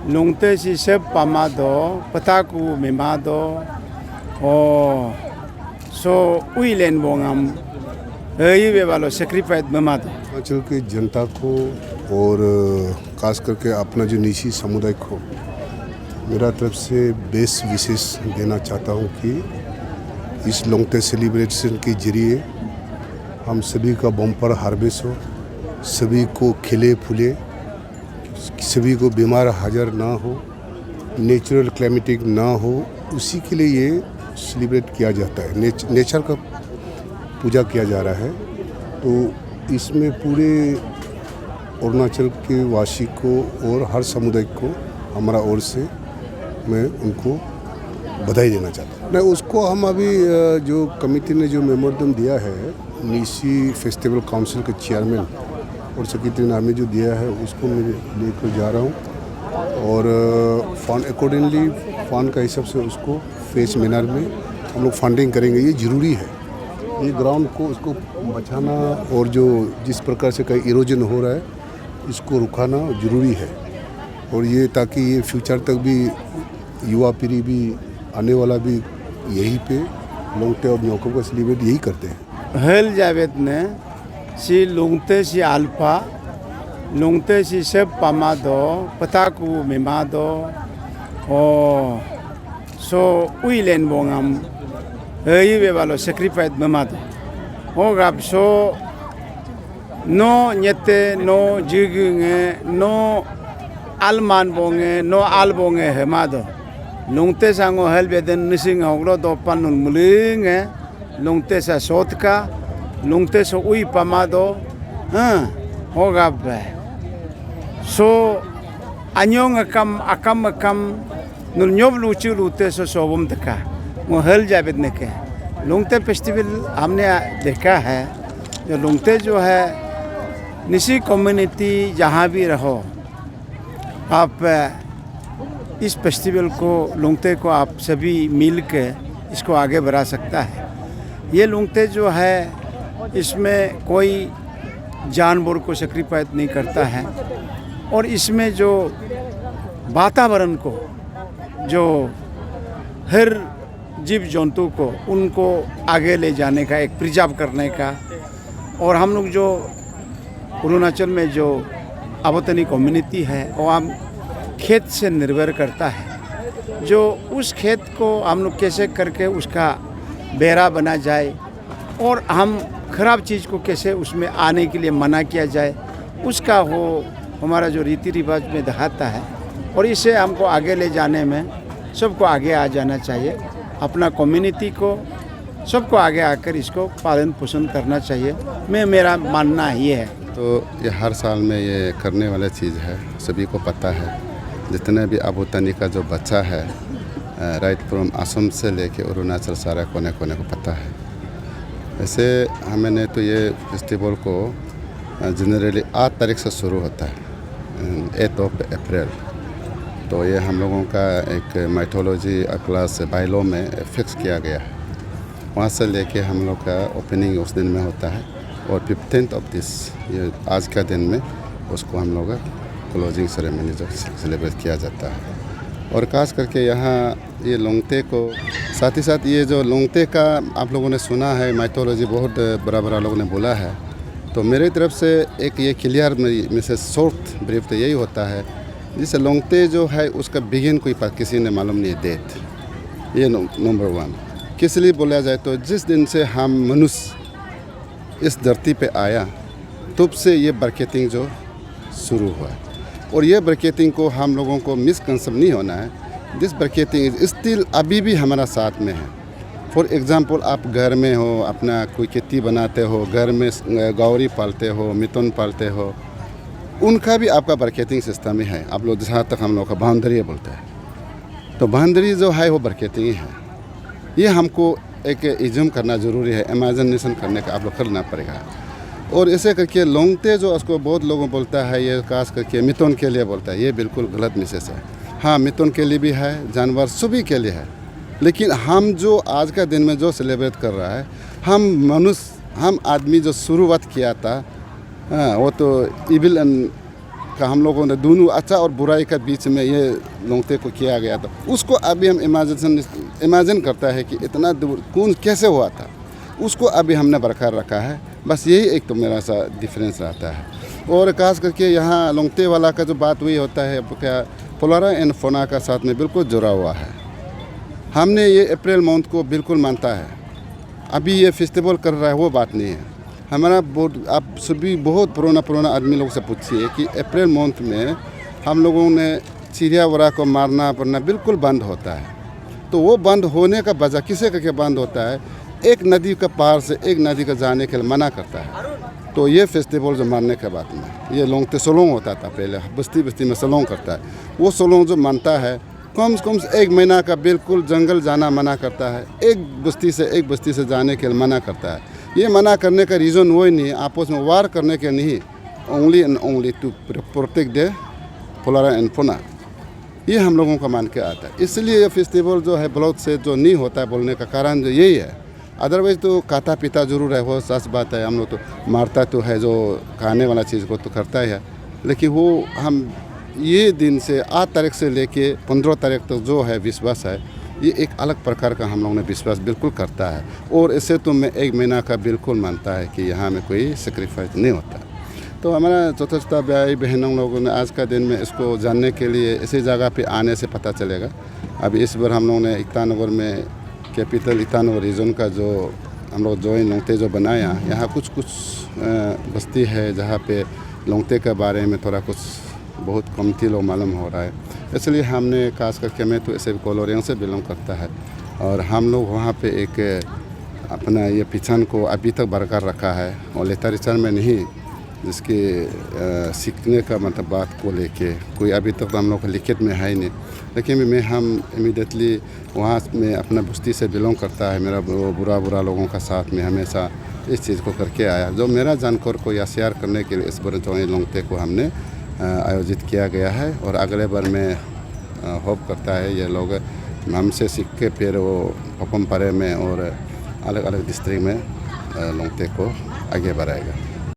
lungte si sep pamado pataku memado o so uilen bongam ये वालों sacrifice memado Arunachal की जनता को और खास करके अपना जो निजी समुदाय को मेरा तरफ से बेस्ट विशेष देना चाहता हूँ कि इस लोंगते सेलिब्रेशन के जरिए हम सभी का बम्पर हार्वेस्ट हो, सभी को खिले फूले, सभी को बीमार हाजर ना हो, नेचुरल क्लाइमेटिक ना हो, उसी के लिए ये सेलिब्रेट किया जाता है। नेचर का पूजा किया जा रहा है। तो इसमें पूरे अरुणाचल के वासी को और हर समुदाय को हमारा ओर से मैं उनको बधाई देना चाहता हूँ। नहीं, उसको हम अभी जो कमेटी ने जो मेमोरेंडम दिया है नीसी फेस्टिवल काउंसिल के चेयरमैन और सेक्रेटरी ने हमें जो दिया है उसको मैं लेकर जा रहा हूँ और फंड अकॉर्डिंगली फंड का हिसाब से उसको फेस मैनर में हम लोग फंडिंग करेंगे। ये ज़रूरी है, ये ग्राउंड को उसको बचाना और जो जिस प्रकार से कहीं इरोजन हो रहा है इसको रुकाना ज़रूरी है। और ये ताकि ये फ्यूचर तक भी युवा पीढ़ी भी आने वाला भी यही पे लोंगते और न्योको का सेलिब्रेट यही करते हैं। हेल जावेद ने si lungte si alfa lungte si sep pamado pataku memado o so uilen bongam ये वालों sacrifice memado o gab so no nyete no jigunge no alman bonge no albonge hemado lungte sango helbeden nising hoglo do panun mulinge lungte sa sotka lungte so ui pamado hogab so anyong akam nul nyob luchi lute so sobum teka वो हल जावेद ने के लुंगते festival हमने देखा है। जो लुंगते जो है निसी कम्युनिटी जहाँ भी रहो आप इस फेस्टिवल को लुंगते को आप सभी मिल के इसको आगे बढ़ा सकता है। ये लुंगते जो है इसमें कोई जानवर को सेक्रीफाइस नहीं करता है और इसमें जो वातावरण को जो हर जीव जंतु को उनको आगे ले जाने का एक प्रिजर्व करने का और हम लोग जो अरुणाचल में जो आबोतनी कम्युनिटी है वो हम खेत से निर्भर करता है। जो उस खेत को हम लोग कैसे करके उसका बेरा बना जाए और हम ख़राब चीज़ को कैसे उसमें आने के लिए मना किया जाए उसका वो हमारा जो रीति रिवाज में दिखाता है। और इसे हमको आगे ले जाने में सबको आगे आ जाना चाहिए, अपना कम्युनिटी को सबको आगे आकर इसको पालन पोषण करना चाहिए। मेरा मानना ये है। तो ये हर साल में ये करने वाला चीज़ है, सभी को पता है। जितने भी आबोतनी का जो बच्चा है राइट फ्रॉम असम से लेके अरुणाचल सारा कोने कोने को पता है। वैसे हमने तो ये फेस्टिवल को जनरली 8 तारीख से शुरू होता है 8 अप्रैल। तो ये हम लोगों का एक माइथोलॉजी क्लास बाइलो में फिक्स किया गया है। वहाँ से लेके हम लोग का ओपनिंग उस दिन में होता है और 15th ऑफ दिस ये आज का दिन में उसको हम लोग का क्लोजिंग सेरेमनी जो सेलिब्रेट किया जाता है। और ख़ास करके यहाँ ये लोंगते को साथ ही साथ ये जो लोंगते का आप लोगों ने सुना है माइथोलॉजी बहुत बड़ा बड़ा लोगों ने बोला है। तो मेरी तरफ से एक ये क्लियर में से शॉर्ट ब्रीफ तो यही होता है जिससे लोंगते जो है उसका बिगिन कोई किसी ने मालूम नहीं डेट। ये नंबर 1 किस लिए बोला जाए तो जिस दिन से हम मनुष्य इस धरती पे आया तब से ये बरकेटिंग जो शुरू हुआ है। और ये बरकेटिंग को हम लोगों को मिसकंसेप्ट नहीं होना है। दिस बरकेटिंग इज स्टिल अभी भी हमारा साथ में है। फॉर एग्ज़ाम्पल आप घर में हो, अपना कोई खेती बनाते हो, घर में गौरी पालते हो, मिथुन पालते हो, उनका भी आपका बरकेटिंग सिस्टम ही है। आप लोग जहाँ तक हम लोग का बाउंड्री बोलते हैं तो बाउंड्री जो है वो बरकेटिंग ही है। ये हमको एक इज्म करना ज़रूरी है, इमेजिनेशन करने का आप लोग करना पड़ेगा। और ऐसे करके लोंगते जो उसको बहुत लोगों बोलता है ये खास करके मिथुन के लिए बोलता है, ये बिल्कुल गलत मैसेज है। हाँ मिथुन के लिए भी है, जानवर सभी के लिए है, लेकिन हम जो आज का दिन में जो सेलिब्रेट कर रहा है हम मनुष्य हम आदमी जो शुरुआत किया था वो तो इविल एंड का हम लोगों ने दोनों अच्छा और बुराई के बीच में ये लोंगते को किया गया था, उसको अभी हम इमेजिन करता है कि इतना दूर कौन कैसे हुआ था, उसको अभी हमने बरकरार रखा है। बस यही एक तो मेरा सा डिफरेंस रहता है। और खास करके यहाँ लोंगते वाला का जो बात वही होता है क्या फ्लोरा एंड फौना का साथ में बिल्कुल जुड़ा हुआ है। हमने ये अप्रैल मंथ को बिल्कुल मानता है। अभी ये फेस्टिवल कर रहा है वो बात नहीं है हमारा। बहुत आप सभी बहुत पुराना आदमी लोग से पूछिए कि अप्रैल मंथ में हम लोगों ने चिड़िया वगैरह को मारना पड़ना बिल्कुल बंद होता है। तो वो बंद होने का वजह किसे करके बंद होता है, एक नदी का पार से एक नदी का जाने के लिए मना करता है। तो ये फेस्टिवल जो मानने के बाद में ये लोंगते सोलोंग होता था पहले, बस्ती बस्ती में सोलोंग करता है। वो सोलोंग जो मानता है कम से कम 1 महीना का बिल्कुल जंगल जाना मना करता है, एक बस्ती से जाने के लिए मना करता है। ये मना करने का रीज़न वही नहीं है, आपस में वार करने के नहीं, only and only to protect the flora and fauna. ये हम लोगों का मान के आता है। इसलिए ये फेस्टिवल जो है ब्लॉक से जो नहीं होता है बोलने का कारण जो यही है। अदरवाइज तो खाता पीता जरूर है, वो सच बात है। हम लोग तो मारता तो है, जो खाने वाला चीज़ को तो करता ही है, लेकिन वो हम ये दिन से 8 तारीख से लेके 15 तारीख तक जो है विश्वास है, ये एक अलग प्रकार का हम लोगों ने विश्वास बिल्कुल करता है। और इससे तो मैं 1 महीना का बिल्कुल मानता है कि यहाँ में कोई सेक्रीफाइस नहीं होता। तो हमारा छोटा भाई बहनों लोगों ने आज का दिन में इसको जानने के लिए इसी जगह पे आने से पता चलेगा। अभी इस बार हम लोगों ने ईटानगर में कैपिटल ईटानगर रीजन का जो हम लोग जॉइन लोंगते जो बनाया, यहाँ कुछ बस्ती है जहाँ पे लोंगते के बारे में थोड़ा कुछ बहुत कमती लोग मालूम हो रहा है। इसलिए हमने खास करके मैं तो ऐसे कोलोरियन से बिलोंग करता है और हम लोग वहाँ पे एक अपना ये पहचान को अभी तक बरकरार रखा है और लिटरेचर में नहीं, जिसके सीखने का मतलब बात को लेके कोई अभी तक तो हम लोग लिखित में है ही नहीं। लेकिन हम इमीडिएटली वहाँ में अपना बस्ती से बिलोंग करता है। मेरा वो बुरा लोगों का साथ में हमेशा इस चीज़ को करके आया, जो मेरा जानकार को या शेयर करने के लिए इस बार जो लोंगते को हमने आयोजित किया गया है। और अगले बार में होप करता है ये लोग हमसे सीख के फिर वो पपम परे में और अलग अलग डिस्ट्रिक्ट में लोंगते को आगे बढ़ाएगा।